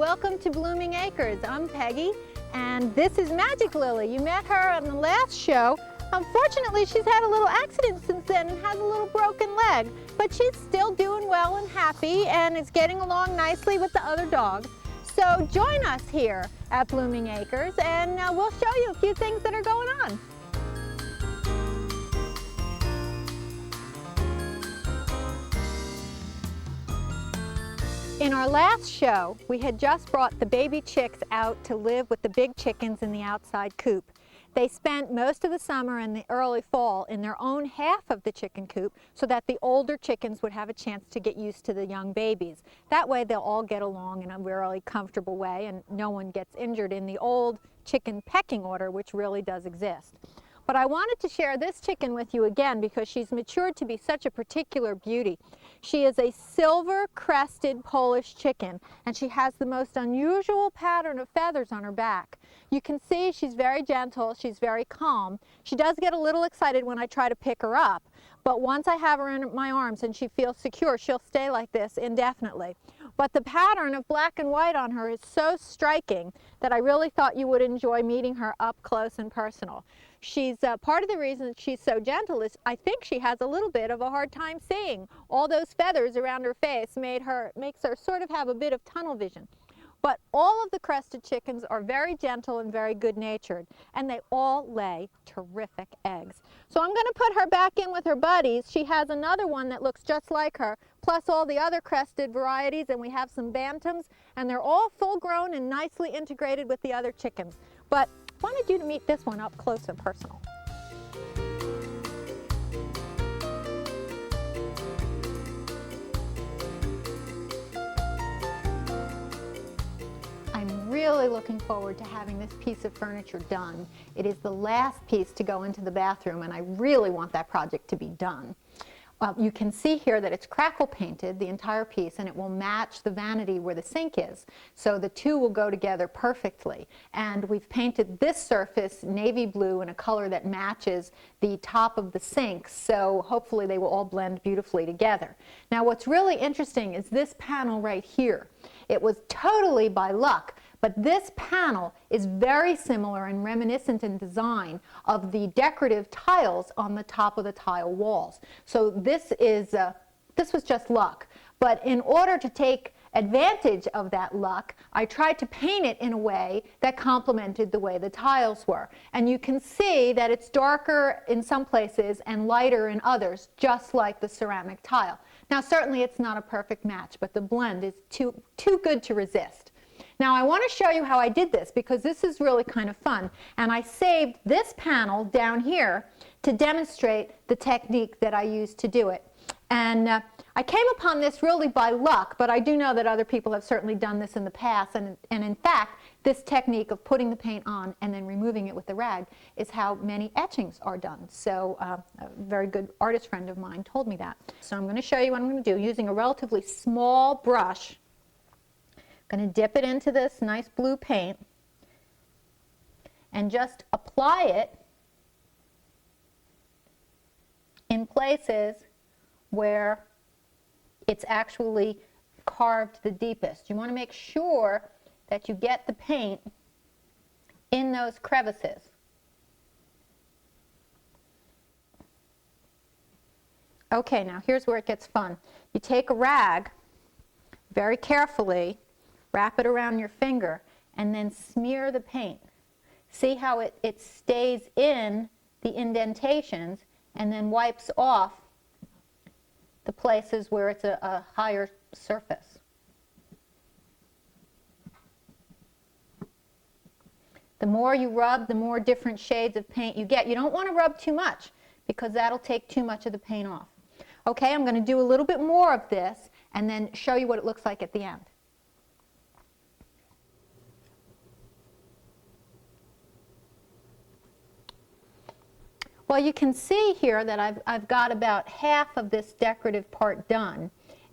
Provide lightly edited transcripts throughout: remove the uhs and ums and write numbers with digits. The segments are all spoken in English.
welcome to Blooming Acres. I'm Peggy, and this is Magic Lily. You met her on the last show. Unfortunately, she's had a little accident since then and has a little broken leg, but she's still doing well and happy and is getting along nicely with the other dogs. So join us here at Blooming Acres, and we'll show you a few things that are going on. In our last show, we had just brought the baby chicks out to live with the big chickens in the outside coop. They spent most of the summer and the early fall in their own half of the chicken coop so that the older chickens would have a chance to get used to the young babies. That way they'll all get along in a really comfortable way and no one gets injured in the old chicken pecking order, which really does exist. But I wanted to share this chicken with you again because she's matured to be such a particular beauty. She is a silver crested Polish chicken, and she has the most unusual pattern of feathers on her back. You can see she's very gentle, she's very calm. She does get a little excited when I try to pick her up, but once I have her in my arms and she feels secure, she'll stay like this indefinitely. But the pattern of black and white on her is so striking that I really thought you would enjoy meeting her up close and personal. She's part of the reason she's so gentle is I think she has a little bit of a hard time seeing. All those feathers around her face makes her sort of have a bit of tunnel vision. But all of the crested chickens are very gentle and very good-natured, and they all lay terrific eggs. So I'm going to put her back in with her buddies. She has another one that looks just like her, plus all the other crested varieties, and we have some bantams, and they're all full-grown and nicely integrated with the other chickens. But I wanted you to meet this one up close and personal. I'm really looking forward to having this piece of furniture done. It is the last piece to go into the bathroom, and I really want that project to be done. You can see here that it's crackle painted, the entire piece, and it will match the vanity where the sink is. So the two will go together perfectly. And we've painted this surface navy blue in a color that matches the top of the sink, so hopefully they will all blend beautifully together. Now what's really interesting is this panel right here. It was totally by luck. But this panel is very similar and reminiscent in design of the decorative tiles on the top of the tile walls. So this was just luck. But in order to take advantage of that luck, I tried to paint it in a way that complemented the way the tiles were. And you can see that it's darker in some places and lighter in others, just like the ceramic tile. Now certainly it's not a perfect match, but the blend is too good to resist. Now I want to show you how I did this because this is really kind of fun, and I saved this panel down here to demonstrate the technique that I used to do it. And I came upon this really by luck, but I do know that other people have certainly done this in the past, and in fact this technique of putting the paint on and then removing it with the rag is how many etchings are done. So a very good artist friend of mine told me that. So I'm going to show you what I'm going to do using a relatively small brush. I'm going to dip it into this nice blue paint and just apply it in places where it's actually carved the deepest. You want to make sure that you get the paint in those crevices. Okay, now here's where it gets fun. You take a rag very carefully, wrap it around your finger, and then smear the paint. See how it stays in the indentations and then wipes off the places where it's a higher surface. The more you rub, the more different shades of paint you get. You don't want to rub too much because that'll take too much of the paint off. Okay, I'm going to do a little bit more of this and then show you what it looks like at the end. Well, you can see here that I've got about half of this decorative part done,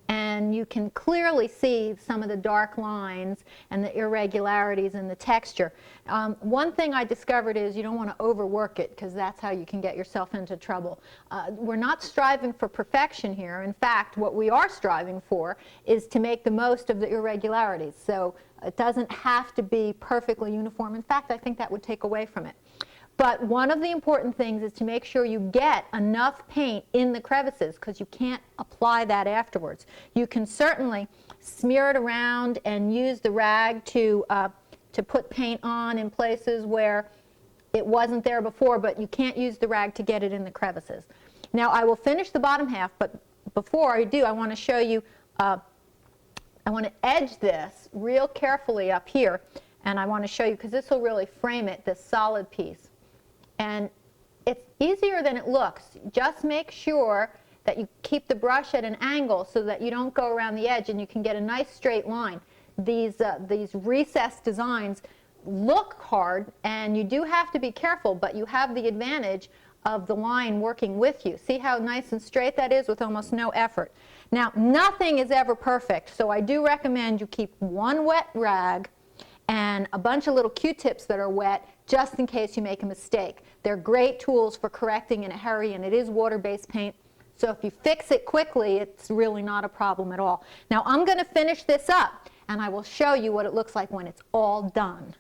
and you can clearly see some of the dark lines and the irregularities in the texture. One thing I discovered is you don't want to overwork it, because that's how you can get yourself into trouble. We're not striving for perfection here. In fact, what we are striving for is to make the most of the irregularities. So it doesn't have to be perfectly uniform. In fact, I think that would take away from it. But one of the important things is to make sure you get enough paint in the crevices, because you can't apply that afterwards. You can certainly smear it around and use the rag to put paint on in places where it wasn't there before, but you can't use the rag to get it in the crevices. Now I will finish the bottom half, but before I do, I want to show you, I want to edge this real carefully up here, and I want to show you, because this will really frame it, this solid piece. And it's easier than it looks. Just make sure that you keep the brush at an angle so that you don't go around the edge, and you can get a nice straight line. These recessed designs look hard, and you do have to be careful, but you have the advantage of the line working with you. See how nice and straight that is with almost no effort. Now, nothing is ever perfect, so I do recommend you keep one wet rag and a bunch of little Q-tips that are wet, just in case you make a mistake. They're great tools for correcting in a hurry, and it is water-based paint, so if you fix it quickly, it's really not a problem at all. Now I'm going to finish this up, and I will show you what it looks like when it's all done.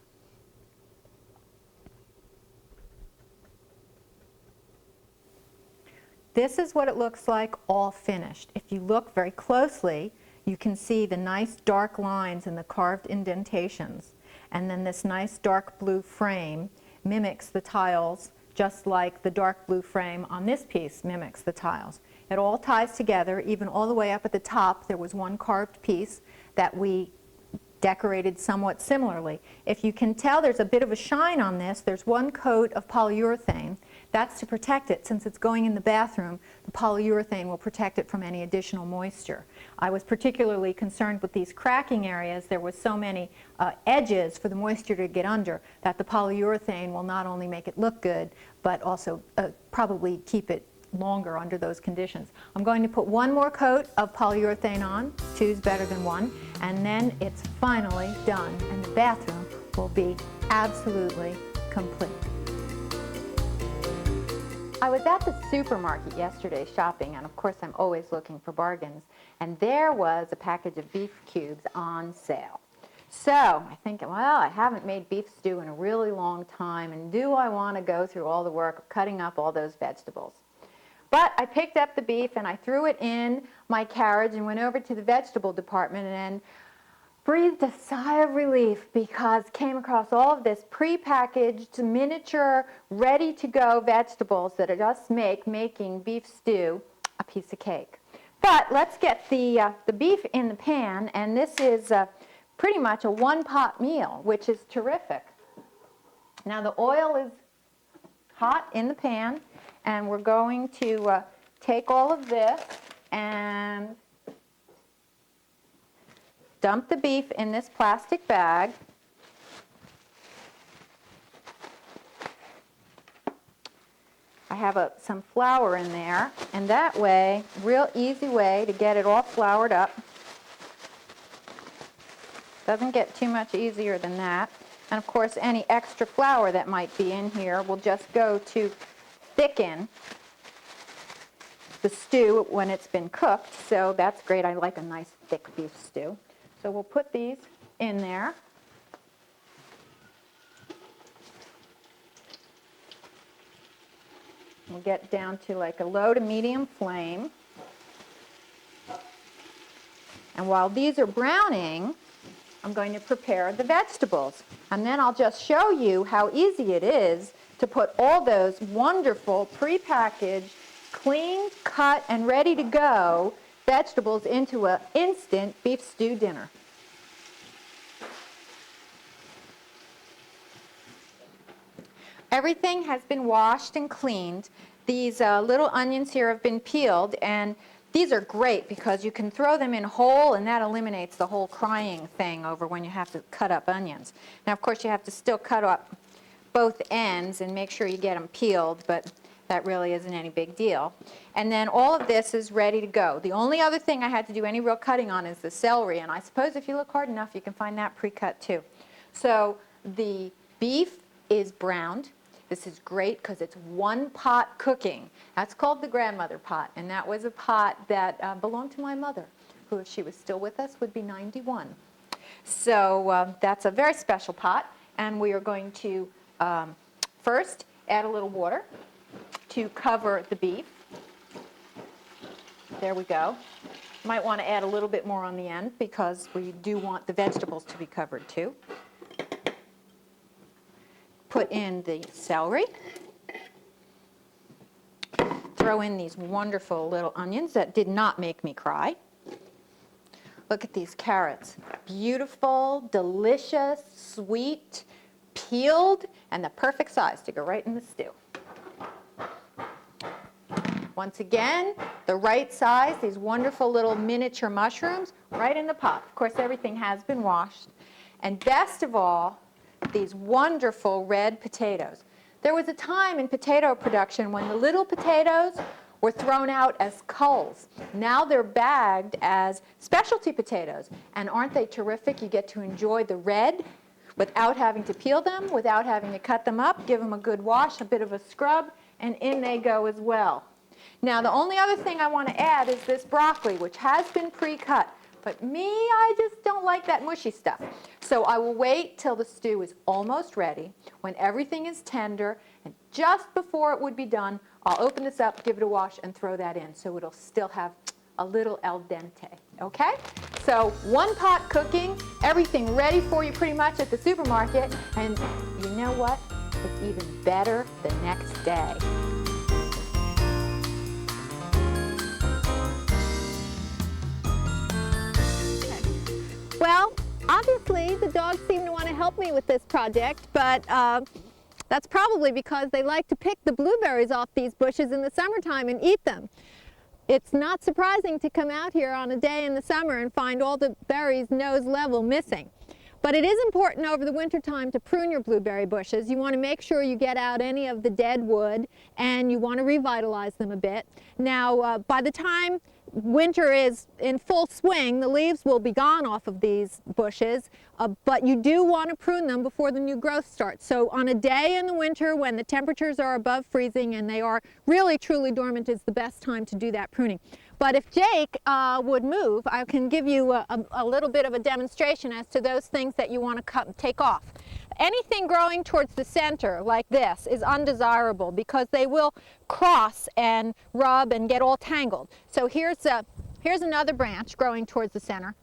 This is what it looks like all finished. If you look very closely, you can see the nice dark lines and the carved indentations. And then this nice dark blue frame mimics the tiles, just like the dark blue frame on this piece mimics the tiles. It all ties together. Even all the way up at the top, there was one carved piece that we decorated somewhat similarly. If you can tell, there's a bit of a shine on this. There's one coat of polyurethane. That's to protect it. Since it's going in the bathroom, the polyurethane will protect it from any additional moisture. I was particularly concerned with these cracking areas. There were so many edges for the moisture to get under that the polyurethane will not only make it look good, but also probably keep it longer under those conditions. I'm going to put one more coat of polyurethane on. Two's better than one. And then it's finally done, and the bathroom will be absolutely complete. I was at the supermarket yesterday shopping, and of course I'm always looking for bargains, and there was a package of beef cubes on sale. So I think, well, I haven't made beef stew in a really long time, and do I want to go through all the work of cutting up all those vegetables? But I picked up the beef and I threw it in my carriage and went over to the vegetable department and breathed a sigh of relief, because came across all of this pre-packaged, miniature, ready-to-go vegetables that are just making beef stew a piece of cake. But let's get the beef in the pan, and this is pretty much a one-pot meal, which is terrific. Now the oil is hot in the pan, and we're going to take all of this and dump the beef in this plastic bag. I have some flour in there, and that way, real easy way to get it all floured up. Doesn't get too much easier than that. And of course, any extra flour that might be in here will just go to thicken the stew when it's been cooked, so that's great. I like a nice thick beef stew. So we'll put these in there. We'll get down to like a low to medium flame. And while these are browning, I'm going to prepare the vegetables. And then I'll just show you how easy it is to put all those wonderful prepackaged, clean, cut, and ready to go vegetables into an instant beef stew dinner. Everything has been washed and cleaned. These little onions here have been peeled, and these are great because you can throw them in whole, and that eliminates the whole crying thing over when you have to cut up onions. Now, of course, you have to still cut up both ends and make sure you get them peeled, but that really isn't any big deal. And then all of this is ready to go. The only other thing I had to do any real cutting on is the celery, and I suppose if you look hard enough you can find that pre-cut too. So the beef is browned. This is great because it's one pot cooking. That's called the grandmother pot, and that was a pot that belonged to my mother, who, if she was still with us, would be 91. So that's a very special pot, and we are going to first add a little water to cover the beef. There we go. Might want to add a little bit more on the end because we do want the vegetables to be covered too. Put in the celery. Throw in these wonderful little onions that did not make me cry. Look at these carrots. Beautiful, delicious, sweet, peeled, and the perfect size to go right in the stew. Once again, the right size, these wonderful little miniature mushrooms right in the pot. Of course, everything has been washed. And best of all, these wonderful red potatoes. There was a time in potato production when the little potatoes were thrown out as culls. Now they're bagged as specialty potatoes. And aren't they terrific? You get to enjoy the red without having to peel them, without having to cut them up, give them a good wash, a bit of a scrub, and in they go as well. Now the only other thing I want to add is this broccoli, which has been pre-cut. But me, I just don't like that mushy stuff. So I will wait till the stew is almost ready, when everything is tender, and just before it would be done, I'll open this up, give it a wash, and throw that in, so it'll still have a little al dente, okay? So one pot cooking, everything ready for you pretty much at the supermarket, and you know what? It's even better the next day. Well, obviously the dogs seem to want to help me with this project, but that's probably because they like to pick the blueberries off these bushes in the summertime and eat them. It's not surprising to come out here on a day in the summer and find all the berries nose level missing. But it is important over the winter time to prune your blueberry bushes. You want to make sure you get out any of the dead wood, and you want to revitalize them a bit. Now, by the time winter is in full swing, the leaves will be gone off of these bushes, but you do want to prune them before the new growth starts. So on a day in the winter when the temperatures are above freezing and they are really truly dormant is the best time to do that pruning. But if Jake would move, I can give you a little bit of a demonstration as to those things that you want to take off. Anything growing towards the center like this is undesirable because they will cross and rub and get all tangled. So here's another branch growing towards the center.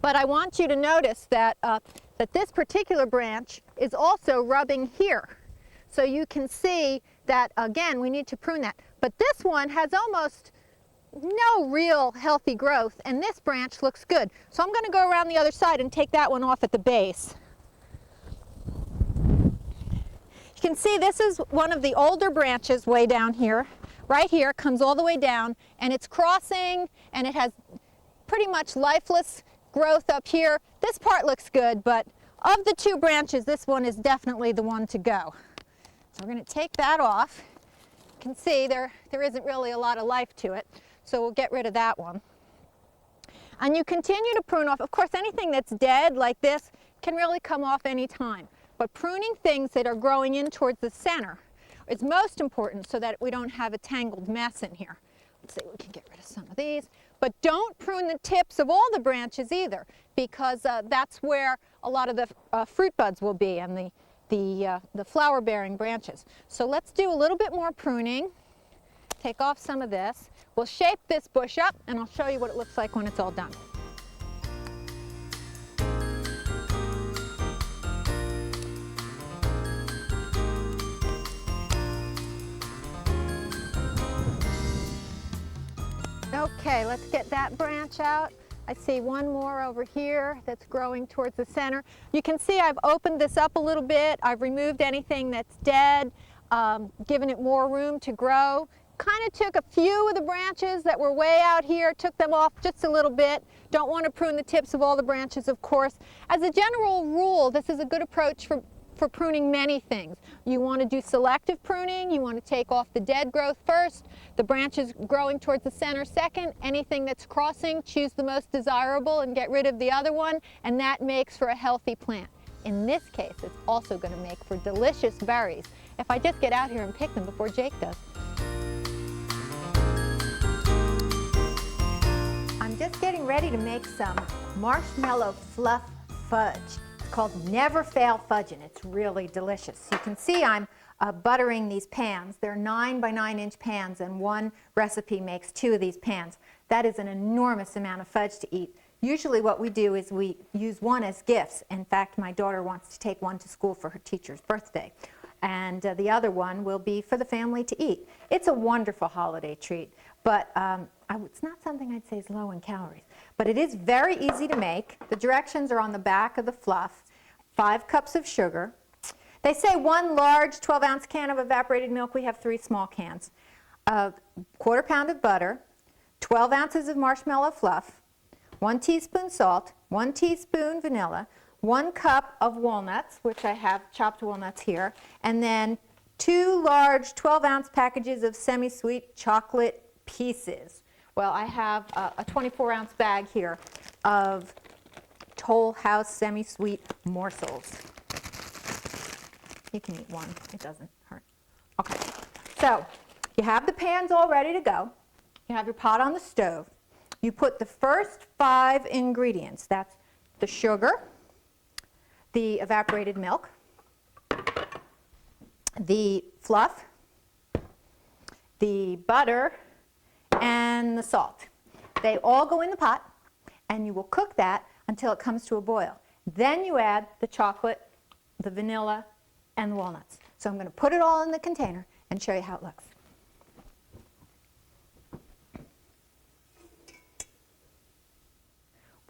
But I want you to notice that, that this particular branch is also rubbing here. So you can see that, again, we need to prune that. But this one has almost no real healthy growth, and this branch looks good. So I'm going to go around the other side and take that one off at the base. You can see this is one of the older branches way down here. Right here, it comes all the way down, and it's crossing, and it has pretty much lifeless growth up here. This part looks good, but of the two branches, this one is definitely the one to go. So we're going to take that off. You can see there isn't really a lot of life to it, so we'll get rid of that one. And you continue to prune off. Of course, anything that's dead like this can really come off any time. But pruning things that are growing in towards the center is most important so that we don't have a tangled mess in here. Let's see, we can get rid of some of these. But don't prune the tips of all the branches either, because that's where a lot of the fruit buds will be and the flower-bearing branches. So let's do a little bit more pruning. Take off some of this. We'll shape this bush up, and I'll show you what it looks like when it's all done. Okay, let's get that branch out. I see one more over here that's growing towards the center. You can see I've opened this up a little bit. I've removed anything that's dead, given it more room to grow. Kind of took a few of the branches that were way out here, took them off just a little bit. Don't want to prune the tips of all the branches, of course. As a general rule, this is a good approach for for pruning many things. You want to do selective pruning, you want to take off the dead growth first, the branches growing towards the center second, anything that's crossing, choose the most desirable and get rid of the other one, and that makes for a healthy plant. In this case, it's also going to make for delicious berries if I just get out here and pick them before Jake does. I'm just getting ready to make some marshmallow fluff fudge. It's called Never Fail Fudge, and it's really delicious. You can see I'm buttering these pans. They're 9 by 9 inch pans, and one recipe makes 2 of these pans. That is an enormous amount of fudge to eat. Usually what we do is we use one as gifts. In fact, my daughter wants to take one to school for her teacher's birthday, and the other one will be for the family to eat. It's a wonderful holiday treat, but it's not something I'd say is low in calories, but it is very easy to make. The directions are on the back of the fluff. 5 cups of sugar. They say 1 large 12-ounce can of evaporated milk. We have 3 small cans. A 1/4 pound of butter, 12 ounces of marshmallow fluff, 1 teaspoon salt, 1 teaspoon vanilla, 1 cup of walnuts, which I have chopped walnuts here, and then 2 large 12-ounce packages of semi-sweet chocolate pieces. Well, I have a 24-ounce bag here of Toll House semi-sweet morsels. You can eat one, it doesn't hurt. Okay, so you have the pans all ready to go. You have your pot on the stove. You put the first 5 ingredients. That's the sugar, the evaporated milk, the fluff, the butter, and the salt. They all go in the pot, and you will cook that until it comes to a boil. Then you add the chocolate, the vanilla, and the walnuts. So I'm going to put it all in the container and show you how it looks.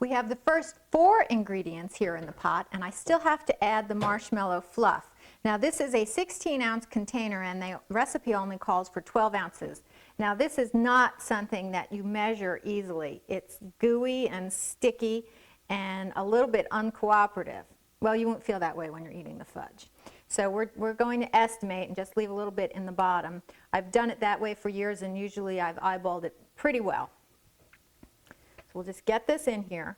We have the first 4 ingredients here in the pot, and I still have to add the marshmallow fluff. Now this is a 16-ounce container, and the recipe only calls for 12 ounces. Now this is not something that you measure easily. It's gooey and sticky and a little bit uncooperative. Well, you won't feel that way when you're eating the fudge. So we're going to estimate and just leave a little bit in the bottom. I've done it that way for years, and usually I've eyeballed it pretty well. So we'll just get this in here.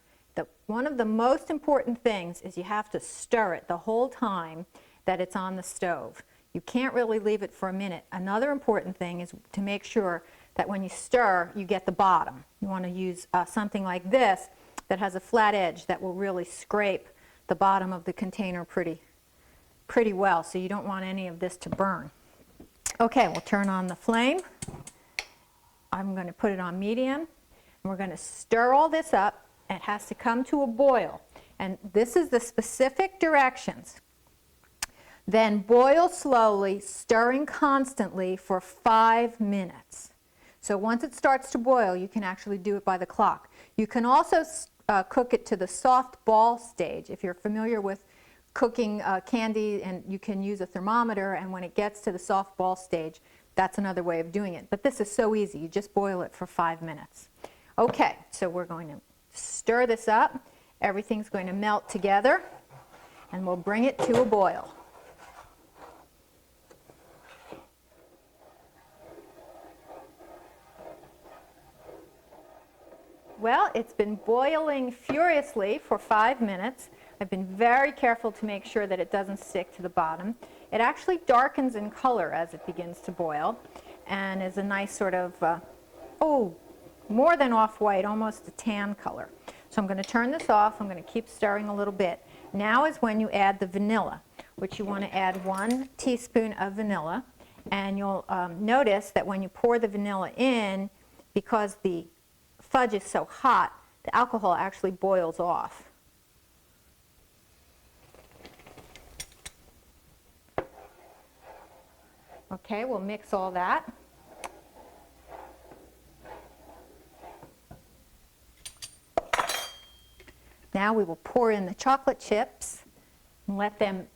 One of the most important things is you have to stir it the whole time that it's on the stove. You can't really leave it for a minute. Another important thing is to make sure that when you stir, you get the bottom. You want to use something like this that has a flat edge that will really scrape the bottom of the container pretty well, so you don't want any of this to burn. Okay, we'll turn on the flame. I'm going to put it on medium, and we're going to stir all this up. It has to come to a boil, and this is the specific directions. Then boil slowly, stirring constantly for 5 minutes. So once it starts to boil, you can actually do it by the clock. You can also cook it to the soft ball stage. If you're familiar with cooking candy, and you can use a thermometer, and when it gets to the soft ball stage, that's another way of doing it. But this is so easy. You just boil it for 5 minutes. Okay, so we're going to stir this up. Everything's going to melt together, and we'll bring it to a boil. Well, it's been boiling furiously for 5 minutes. I've been very careful to make sure that it doesn't stick to the bottom. It actually darkens in color as it begins to boil, and is a nice sort of, more than off-white, almost a tan color. So I'm going to turn this off. I'm going to keep stirring a little bit. Now is when you add the vanilla, which you want to add 1 teaspoon of vanilla. And you'll notice that when you pour the vanilla in, because the fudge is so hot, the alcohol actually boils off. Okay, we'll mix all that. Now we will pour in the chocolate chips and let them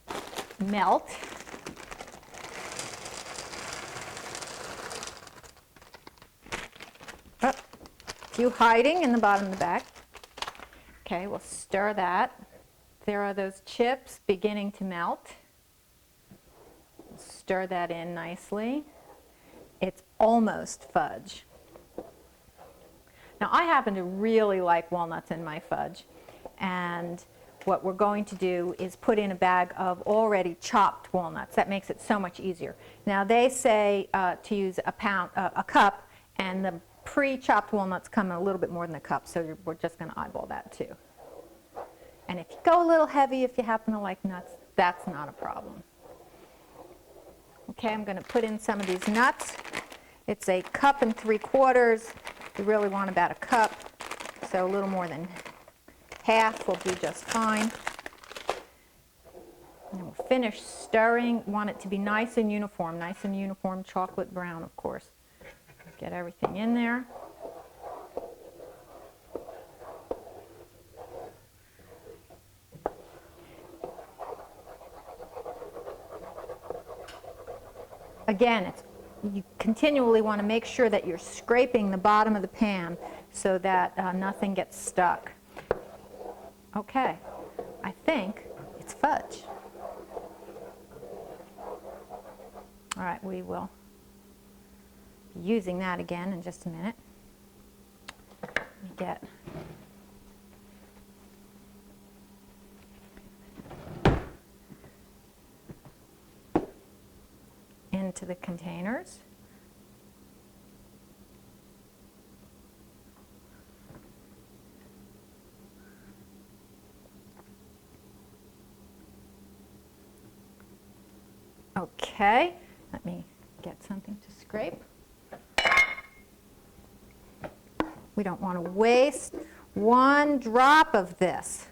melt. A few hiding in the bottom of the bag. Okay, we'll stir that. There are those chips beginning to melt. stir that in nicely. It's almost fudge. Now, I happen to really like walnuts in my fudge, and what we're going to do is put in a bag of already chopped walnuts. That makes it so much easier. Now, they say to use a cup, and the pre-chopped walnuts come in a little bit more than a cup, so we're just going to eyeball that too. And if you go a little heavy, if you happen to like nuts, that's not a problem. Okay, I'm going to put in some of these nuts. It's 1 3/4 cups. You really want about 1 cup, so a little more than half will do just fine. And we'll finish stirring. Want it to be nice and uniform chocolate brown, of course. Get everything in there. Again, you continually want to make sure that you're scraping the bottom of the pan so that nothing gets stuck. Okay, I think it's fudge. All right, we will be using that again in just a minute. Let me get into the containers. Okay, let me get something to scrape. We don't want to waste 1 drop of this.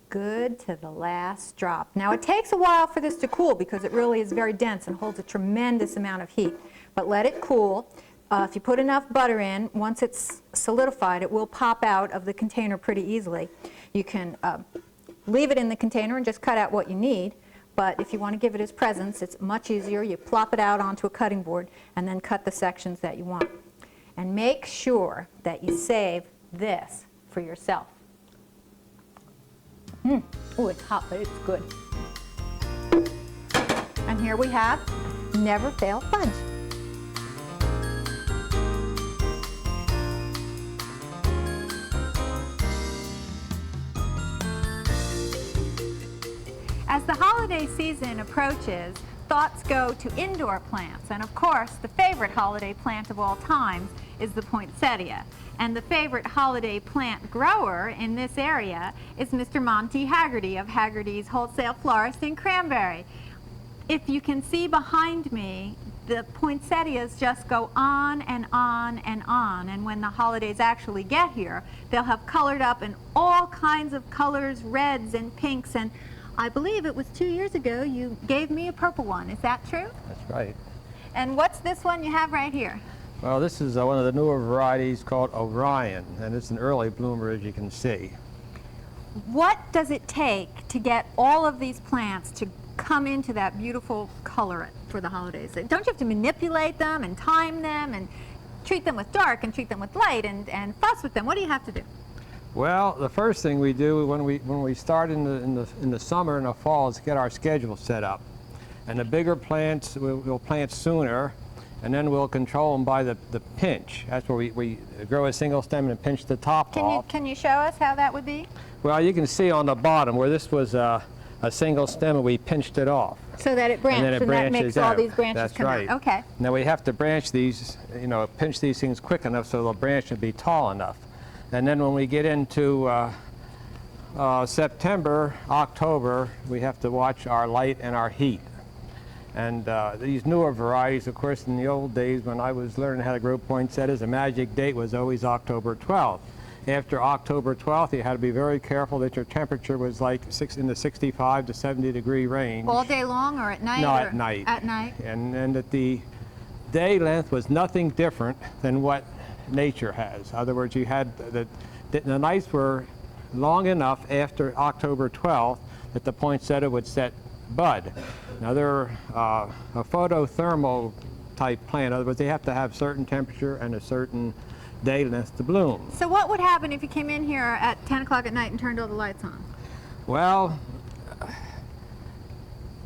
Good to the last drop. Now, it takes a while for this to cool because it really is very dense and holds a tremendous amount of heat. But let it cool. If you put enough butter in, once it's solidified, it will pop out of the container pretty easily. You can leave it in the container and just cut out what you need. But if you want to give it as presents, it's much easier. You plop it out onto a cutting board and then cut the sections that you want. And make sure that you save this for yourself. Oh, it's hot, but it's good. And here we have Never Fail Fudge. As the holiday season approaches, thoughts go to indoor plants. And of course, the favorite holiday plant of all times is the poinsettia. And the favorite holiday plant grower in this area is Mr. Monty Hagerty of Hagerty's Wholesale Florist in Cranberry. If you can see behind me, the poinsettias just go on and on and on. And when the holidays actually get here, they'll have colored up in all kinds of colors, reds and pinks. And I believe it was 2 years ago you gave me a purple one. Is that true? That's right. And what's this one you have right here? Well, this is one of the newer varieties called Orion, and it's an early bloomer, as you can see. What does it take to get all of these plants to come into that beautiful color for the holidays? Don't you have to manipulate them and time them and treat them with dark and treat them with light and fuss with them? What do you have to do? Well, the first thing we do when we start in the summer and the fall is get our schedule set up. And the bigger plants we'll plant sooner, and then we'll control them by the pinch. That's where we grow a single stem and pinch the top off. Can you show us how that would be? Well, you can see on the bottom where this was a single stem and we pinched it off. So that it branches, and that makes all these branches That's come right. out. Okay. Now we have to branch these, pinch these things quick enough so the branch will be tall enough. And then when we get into September, October, we have to watch our light and our heat. And these newer varieties, of course, in the old days when I was learning how to grow poinsettias, the magic date was always October 12th. After October 12th, you had to be very careful that your temperature was like in the 65 to 70 degree range. All day long or at night? No, at night. At night. And that the day length was nothing different than what nature has. In other words, you had the nights were long enough after October 12th that the poinsettia would set bud. Now they're a photothermal type plant. In other words, they have to have certain temperature and a certain day length to bloom. So what would happen if you came in here at 10 o'clock at night and turned all the lights on? Well,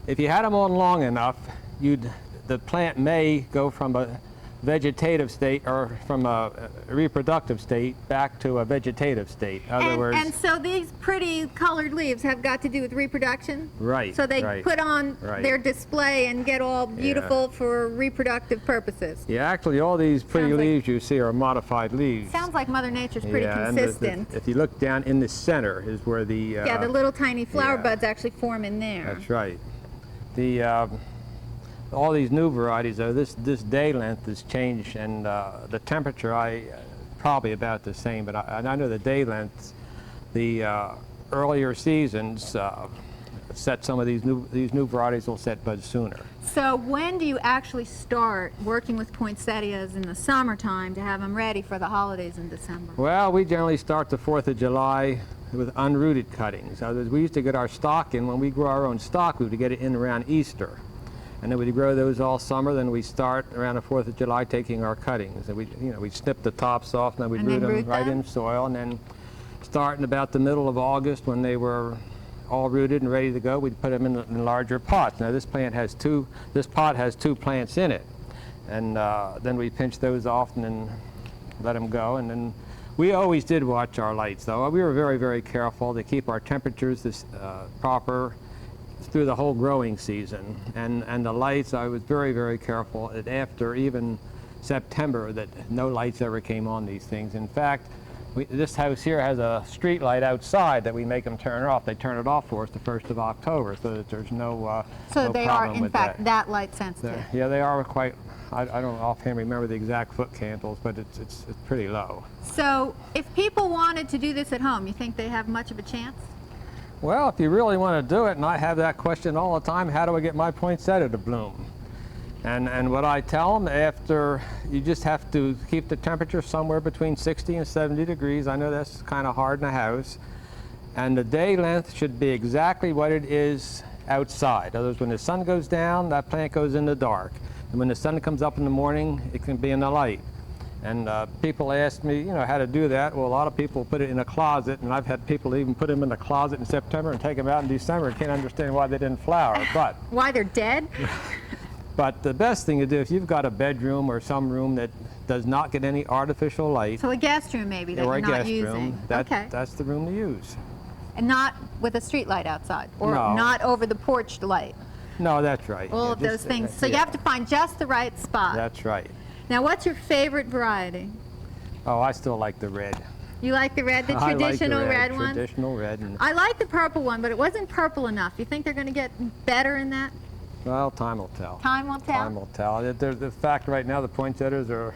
if you had them on long enough, the plant may go from a vegetative state or from a reproductive state back to a vegetative state. In other words, And so these pretty colored leaves have got to do with reproduction? right. So they right. put on right. their display and get all beautiful for reproductive purposes. Yeah, actually, all these pretty Sounds like- leaves you see are modified leaves. Sounds like Mother Nature's pretty and consistent. if you look down in the center is where the Yeah, the little tiny flower yeah. buds actually form in there. That's right. The all these new varieties, though, this day length has changed, and the temperature probably about the same. But I know the day lengths, the earlier seasons set some of these new varieties will set buds sooner. So when do you actually start working with poinsettias in the summertime to have them ready for the holidays in December? Well, we generally start the 4th of July with unrooted cuttings. We used to get our stock in, when we grow our own stock, we would get it in around Easter. And then we'd grow those all summer, then we start around the 4th of July taking our cuttings. And we'd snip the tops off, and then we'd root them right in soil, and then starting about the middle of August, when they were all rooted and ready to go, we'd put them in larger pots. Now this pot has 2 plants in it. And then we pinch those off and then let them go. And then we always did watch our lights, though. We were very, very careful to keep our temperatures proper through the whole growing season. And the lights, I was very, very careful that after even September that no lights ever came on these things. In fact, this house here has a street light outside that we make them turn off. They turn it off for us the 1st of October, so that there's no So no they are, problem in with fact, that light sensitive. Yeah, they are quite, I don't offhand remember the exact foot candles, but it's pretty low. So if people wanted to do this at home, you think they have much of a chance? Well, if you really want to do it, and I have that question all the time, how do I get my poinsettia to bloom? And what I tell them, after, you just have to keep the temperature somewhere between 60 and 70 degrees. I know that's kind of hard in a house. And the day length should be exactly what it is outside. In other words, when the sun goes down, that plant goes in the dark. And when the sun comes up in the morning, it can be in the light. And people ask me, how to do that. Well, a lot of people put it in a closet, and I've had people even put them in the closet in September and take them out in December and can't understand why they didn't flower. But Why they're dead? But the best thing to do, if you've got a bedroom or some room that does not get any artificial light, So a guest room maybe that or you're a not guest using. room, Okay. that's the room to use. And not with a street light outside, or No. not over the porch light. No, that's right. All Yeah, of those just, things. So you yeah, have to find just the right spot. That's right. Now, what's your favorite variety? Oh, I still like the red. You like the red, the I like the traditional red one? Traditional red. And, I like the purple one, but it wasn't purple enough. You think they're going to get better in that? well, time will tell. Time will tell. Time will tell. The fact right now, the poinsettias are,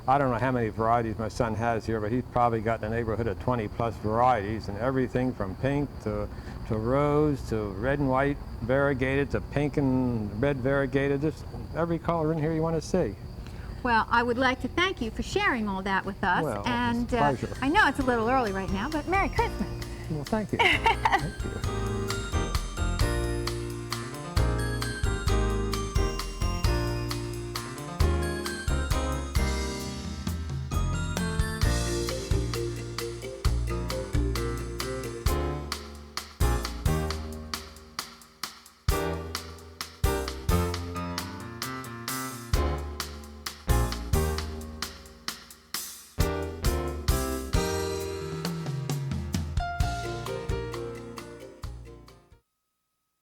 I don't know how many varieties my son has here, but he's probably got in the neighborhood of 20 plus varieties, and everything from pink to rose to red and white variegated to pink and red variegated, just every color in here you want to see. Well, I would like to thank you for sharing all that with us. Well, and it's a pleasure. I know it's a little early right now, but Merry Christmas. Well, thank you. Thank you.